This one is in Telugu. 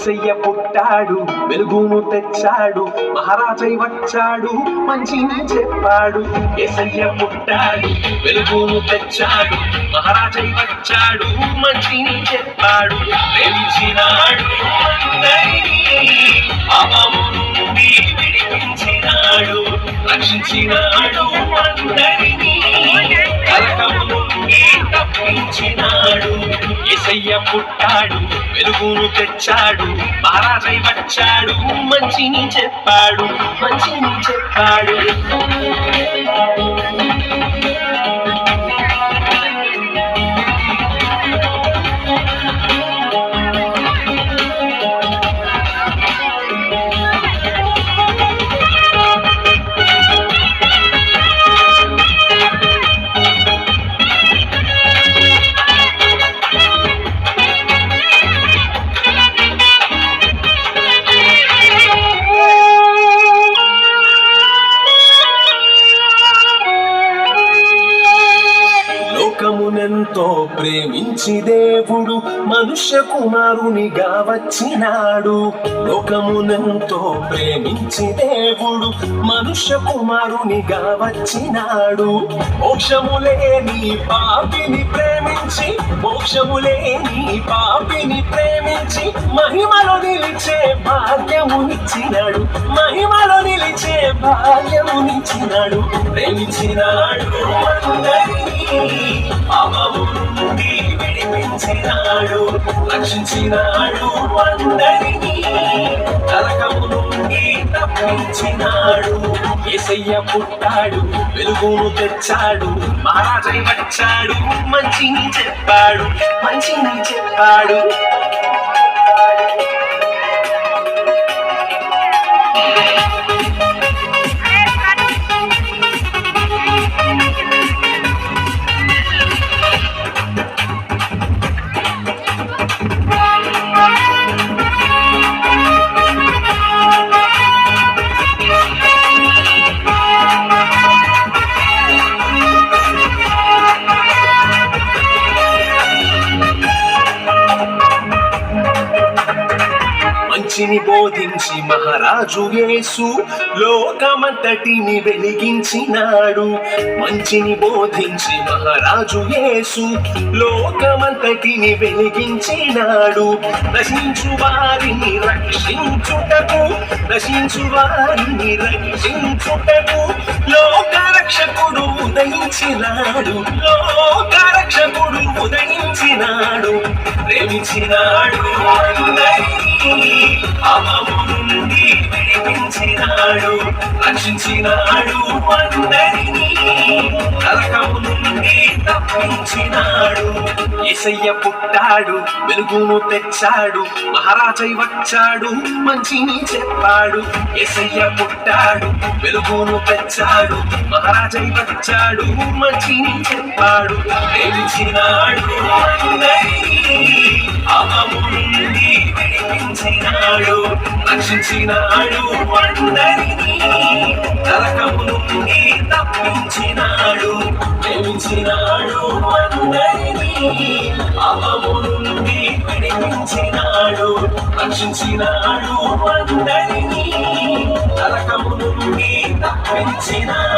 యేసయ్య పుట్టాడు వెలుగును తెచ్చాడు మహారాజై వచ్చాడు మంచిని చెప్పాడు. యేసయ్య పుట్టాడు వెలుగును తెచ్చాడు మహారాజై వచ్చాడు మంచిని చెప్పాడు. ప్రేమించినాడు అందరినీ పాపము నుండి విడిపించినాడు రక్షించినాడు అందరినీ కలకము నుండి తప్పించినాడు. యేసయ్య పుట్టాడు వెలుగును తెచ్చాడు మహారాజై వచ్చాడు మంచిని చెప్పాడు మంచిని చెప్పాడు. లోకమునెంతో ప్రేమించి దేవుడు మనుష్య కుమారునిగా వచ్చినాడు. లోకమునెంతో ప్రేమించి దేవుడు మనుష్య కుమారునిగా వచ్చినాడు. మోక్షములేని పాపిని ప్రేమించి మోక్షములేని పాపిని ప్రేమించి మహిమలో నిలిచే భాగ్యమునిచ్చినాడు మహిమలో నిలిచే భాగ్యమునిచ్చినాడు. ప్రేమించినాడు పాపము నుండి విడిపించినాడు రక్షించినాడు అందరినీ నరకము నుండి తప్పించినాడు. యేసయ్య పుట్టాడు వెలుగును తెచ్చాడు మహారాజై వచ్చాడు మంచిని చెప్పాడు మంచిని చెప్పాడు. మంచిని బోధించి మహారాజు యేసు లోకమంతటిని వెలిగించినాడు. మంచిని బోధించి మహారాజు యేసు లోకమంతటిని వెలిగించినాడు. నశించు వారిని రక్షించుటకు నశించు వారిని రక్షించుటకు లోకరక్షకుడు ఉదయించినాడు లోకరక్షకుడు ఉదయించినాడు. ప్రేమించినాడు పాపము నుండి విడిపించినాడు రక్షించినాడు అందరినీ నరకము నుండి తప్పించినాడు. యేసయ్య పుట్టాడు వెలుగును తెచ్చాడు మహారాజై వచ్చాడు మంచిని చెప్పాడు. యేసయ్య పుట్టాడు వెలుగును తెచ్చాడు మహారాజై వచ్చాడు మంచిని చెప్పాడు. ప్రేమించినాడు అందరినీ పాపము నుండి విడిపించినాడు రక్షించినాడు అందరినీ నరకము నుండి తప్పించినాడు. ప్రేమించినాడు అందరినీ పాపము నుండి విడిపించినాడు రక్షించినాడు అందరినీ నరకము నుండి తప్పించినాడు.